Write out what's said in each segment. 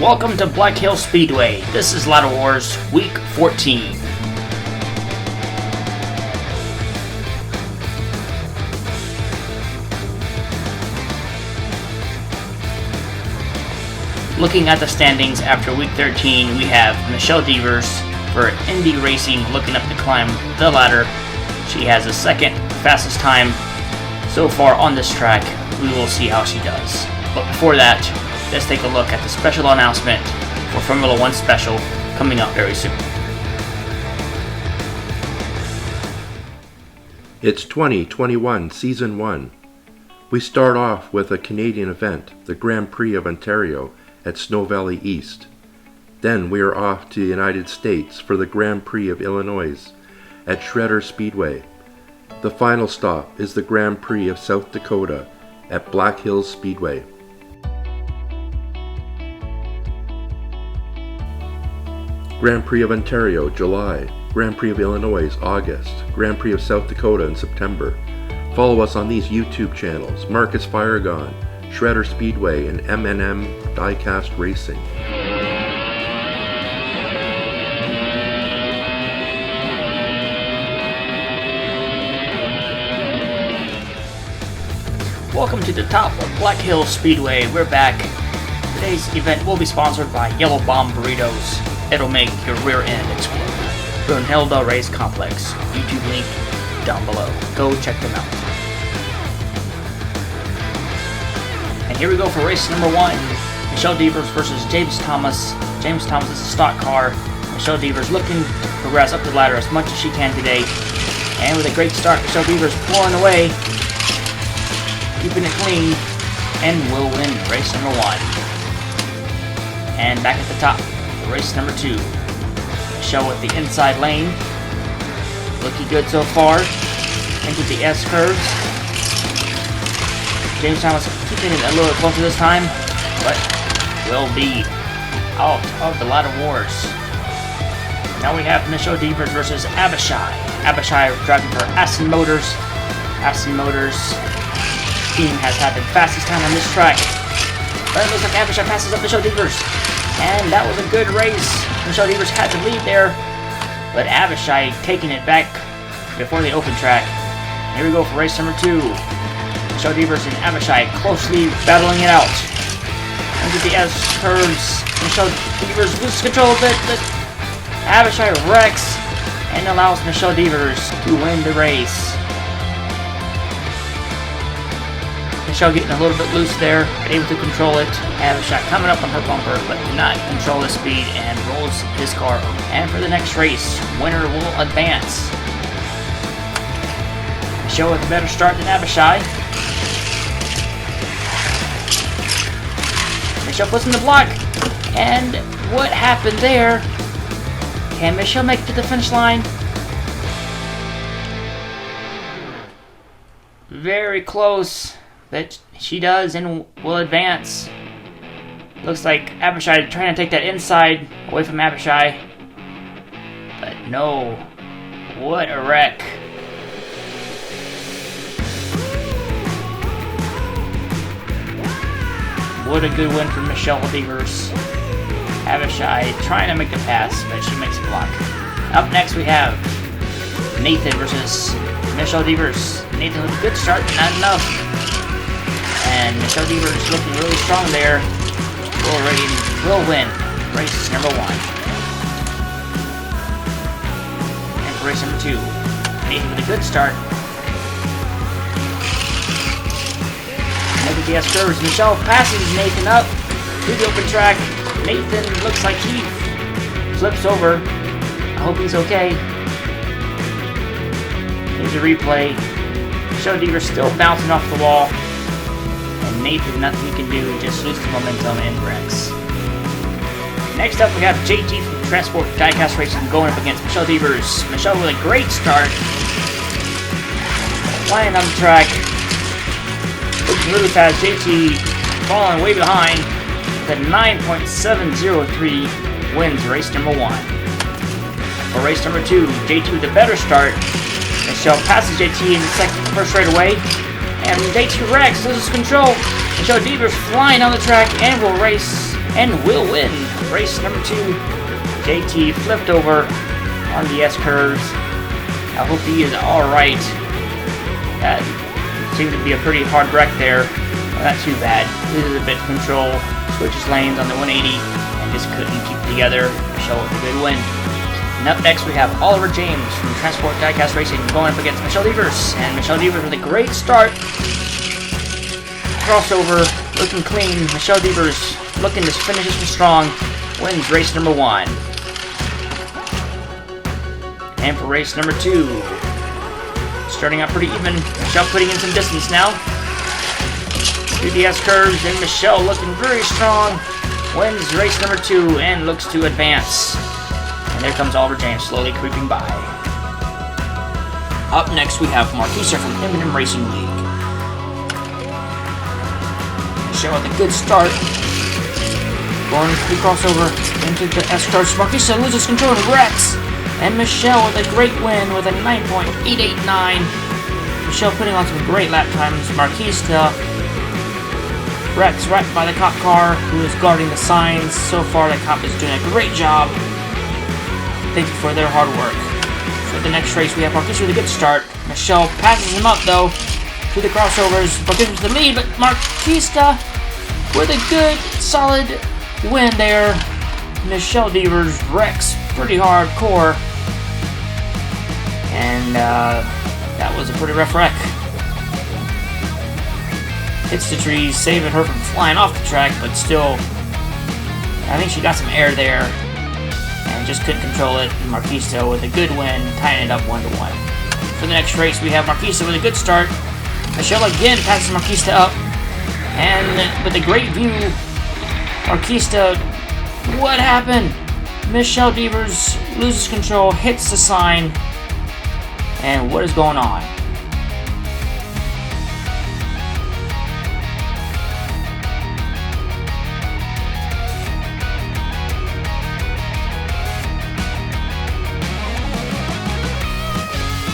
Welcome to Black Hill Speedway. This is Ladder Wars Week 14. Looking at the standings after Week 13, we have Michelle Deavers for NDRacing looking up to climb the ladder. She has the second fastest time so far on this track. We will see how she does. But before that, let's take a look at the special announcement for Formula 1 Special coming up very soon. It's 2021 Season 1. We start off with a Canadian event, the Grand Prix of Ontario at Snow Valley East. Then we are off to the United States for the Grand Prix of Illinois at Shredder Speedway. The final stop is the Grand Prix of South Dakota at Black Hills Speedway. Grand Prix of Ontario, July. Grand Prix of Illinois, August. Grand Prix of South Dakota in September. Follow us on these YouTube channels, Marcus Firegon, Shredder Speedway, and Diecast Racing. Welcome to the top of Black Hill Speedway. We're back. Today's event will be sponsored by Yellow Bomb Burritos. It'll make your rear end explode. Brunhilde Race Complex. YouTube link down below. Go check them out. And here we go for race number 1. Michelle Deavers versus James Thomas. James Thomas is a stock car. Michelle Deavers looking to progress up the ladder as much as she can today. And with a great start, Michelle Deavers pulling away, keeping it clean, and will win race number 1. And back at the top, race number 2. Michelle with the inside lane. Looking good so far. Into the S curves. James Thomas keeping it a little closer this time, but will be out of the ladder wars. Now we have Michelle Deavers versus ABISHAI. ABISHAI driving for Aston Motors. Aston Motors team has had the fastest time on this track. But it looks like ABISHAI passes up Michelle Deavers. And that was a good race. Michelle Deavers had to lead there, but ABISHAI taking it back before the open track. Here we go for race number 2. Michelle Deavers and ABISHAI closely battling it out. Into the S curves. Michelle Deavers loses control a bit, but ABISHAI wrecks and allows Michelle Deavers to win the race. Michelle getting a little bit loose there, but able to control it. ABISHAI coming up on her bumper, but not control the speed and rolls his car. And for the next race, winner will advance. Michelle with a better start than ABISHAI. Michelle puts in the block. And what happened there? Can Michelle make it to the finish line? Very close. But she does and will advance. Looks like ABISHAI trying to take that inside away from ABISHAI. But no. What a wreck. What a good win from Michelle Deavers. ABISHAI trying to make the pass, but she makes a block. Up next we have Nathan versus Michelle Deavers. Nathan with a good start, not enough. And Michelle Deavers looking really strong there. Will win race number 1. And for race number 2, Nathan with a good start. Look at the S curves. Michelle passes Nathan up to the open track. Nathan looks like he flips over. I hope he's okay. Here's a replay. Michelle Deavers still bouncing off the wall. Nathan, nothing he can do, just lose the momentum and wrecks. Next up, we have JT from Transport Diecast Racing going up against Michelle Deavers. Michelle with a great start. Flying on the track. Looking really fast. JT falling way behind. The 9.703 wins race number 1. For race number 2, JT with a better start. Michelle passes JT in the first straightaway. And JT wrecks, loses control. Michelle Deavers flying on the track and will race and will win race number 2. JT flipped over on the S-curves. I hope he is alright. That seemed to be a pretty hard wreck there. Well, not too bad. Loses a bit of control, switches lanes on the 180, and just couldn't keep it together. Michelle with a good win. And up next we have Oliver James from Transport Diecast Racing going up against Michelle Deavers. And Michelle Deavers with a great start. Crossover, looking clean. Michelle Deavers looking to finish this one strong. Wins race number 1. And for race number 2, starting out pretty even. Michelle putting in some distance now. Through the S-curves, and Michelle looking very strong. Wins race number 2 and looks to advance. And there comes Oliver James slowly creeping by. Up next we have MARKISTA from NDRacing League. Michelle with a good start. Going through the crossover into the S-curves. MARKISTA loses control and wrecks. And Michelle with a great win with a 9.889. Michelle putting on some great lap times. MARKISTA wrecks right by the cop car who is guarding the signs. So far the cop is doing a great job. Thank you for their hard work. For the next race we have MARKISTA with a good start. Michelle passes him up though through the crossovers. MARKISTA with the lead, but MARKISTA with a good solid win there. Michelle Deavers wrecks pretty hardcore. And that was a pretty rough wreck. Hits the trees, saving her from flying off the track, but still, I think she got some air there and just couldn't control it. And MARKISTA with a good win, tying it up 1-1. For the next race, we have MARKISTA with a good start. Michelle again passes MARKISTA up, and with a great view, MARKISTA, what happened? Michelle Deavers loses control, hits the sign, and what is going on?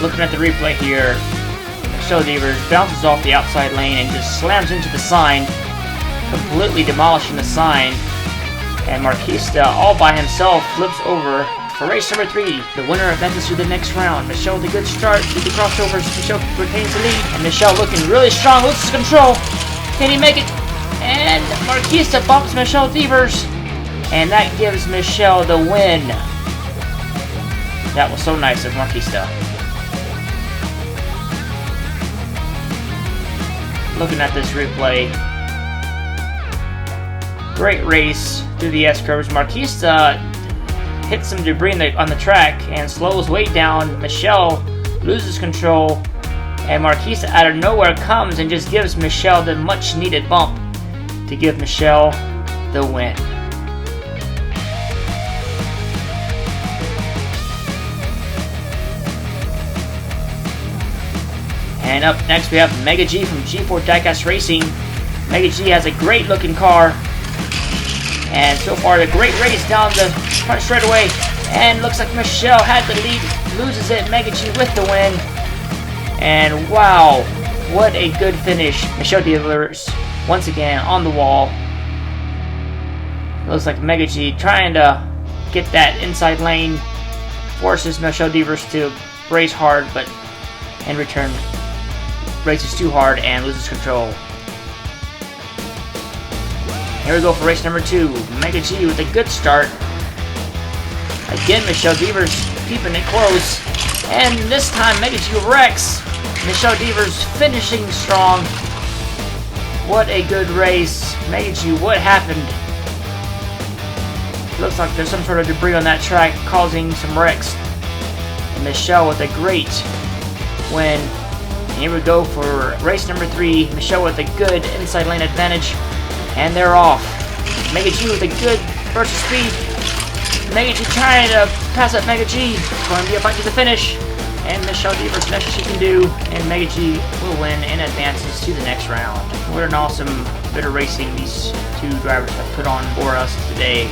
Looking at the replay here, Michelle Deavers bounces off the outside lane and just slams into the sign, completely demolishing the sign. And MARKISTA, all by himself, flips over for race number 3. The winner advances to the next round. Michelle with a good start through the crossovers. Michelle retains the lead. And Michelle looking really strong, loses control. Can he make it? And MARKISTA bumps Michelle Deavers. And that gives Michelle the win. That was so nice of MARKISTA. Looking at this replay. Great race through the S-curves. MARKISTA hits some debris on the track and slows way down. Michelle loses control, and MARKISTA out of nowhere comes and just gives Michelle the much needed bump to give Michelle the win. And up next we have Mega G from G4 Diecast Racing. Mega G has a great looking car. And so far, a great race down the front straightaway. And looks like Michelle had the lead, loses it. Mega G with the win. And wow, what a good finish. Michelle Deavers once again on the wall. Looks like Mega G trying to get that inside lane. Forces Michelle Deavers to race hard, but in return, races too hard and loses control. Here we go for race number 2. Mega G with a good start. Again, Michelle Deavers keeping it close. And this time, Mega G wrecks. Michelle Deavers finishing strong. What a good race. Mega G, what happened? Looks like there's some sort of debris on that track causing some wrecks. And Michelle with a great win. And here we go for race number 3. Michelle with a good inside lane advantage. And they're off. Mega G with a good burst of speed. Mega G trying to pass up Mega G. Going to be a fight to the finish. And Michelle Deavers best she can do. And Mega G will win and advances to the next round. What an awesome bit of racing these two drivers have put on for us today.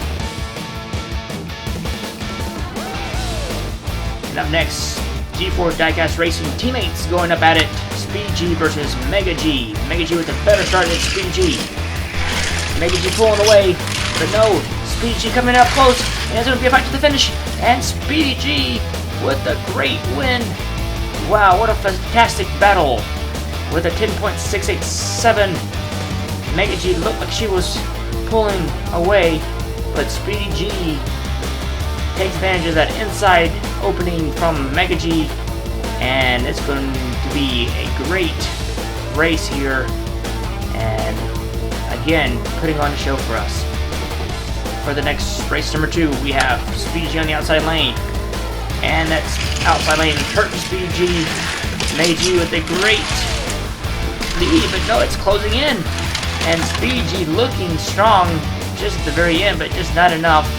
And up next, G4 Diecast Racing teammates going up at it. Speedy G versus Mega G. Mega G with a better start than Speedy G. Mega G pulling away, but no, Speedy G coming up close, and it's going to be a fight to the finish, and Speedy G with a great win. Wow, what a fantastic battle with a 10.687. Mega G looked like she was pulling away, but Speedy G takes advantage of that inside opening from Mega G, and it's going to be a great race here, and again, putting on a show for us. For the next race number 2, we have Speedy G on the outside lane, and that's outside lane hurting Speedy G. Mega G with a great lead, but no, it's closing in, and Speedy G looking strong just at the very end, but just not enough.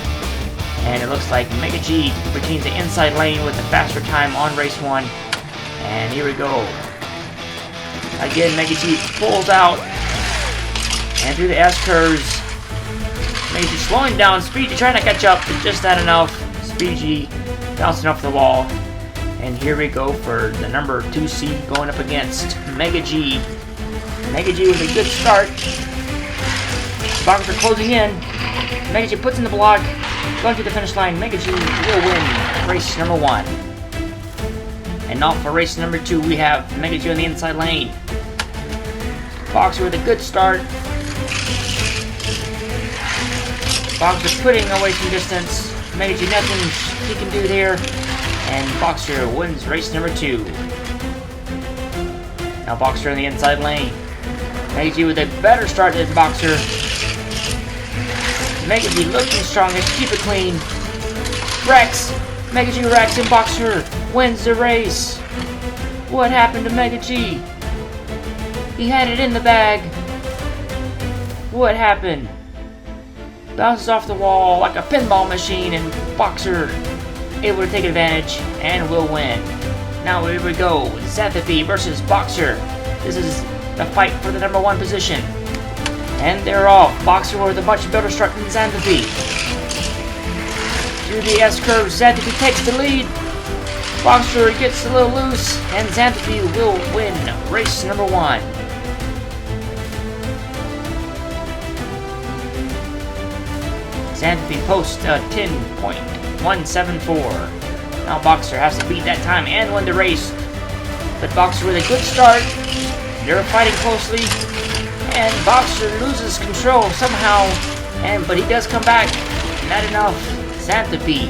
And it looks like Mega G retains the inside lane with a faster time on race 1. And here we go. Again, Mega G pulls out and through the S-curves. Mega G slowing down, Speedy G trying to catch up, but just not enough. Speedy G bouncing off the wall. And here we go for the number 2 seed going up against Mega G. Mega G with a good start. Boxer closing in. Mega G puts in the block. Going to the finish line, Mega G will win race number 1. And now for race number 2, we have Mega G on the inside lane. Boxer with a good start. Boxer putting away some distance. Mega G nothing he can do there. And Boxer wins race number 2. Now Boxer on the inside lane. Mega G with a better start than Boxer. Mega G looking strong, keep it clean. Rex, Mega G Rex and Boxer wins the race. What happened to Mega G? He had it in the bag. What happened? Bounces off the wall like a pinball machine, and Boxer able to take advantage and will win. Now here we go, Xanthippe versus Boxer. This is the fight for the number 1 position. And they're off. Boxer with a much better start than Xanthippe. Through the S-curve, Xanthippe takes the lead. Boxer gets a little loose, and Xanthippe will win race number 1. Xanthippe posts a 10.174. Now Boxer has to beat that time and win the race. But Boxer with a good start. They're fighting closely. And Boxer loses control somehow, but he does come back. Not enough. Xanthippe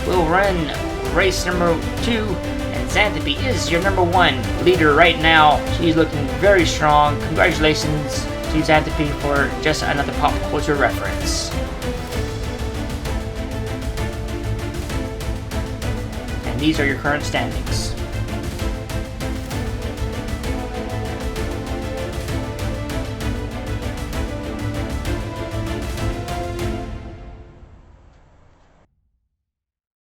will run race number 2, and Xanthippe is your number 1 leader right now. She's looking very strong. Congratulations to Xanthippe for just another pop culture reference. And these are your current standings.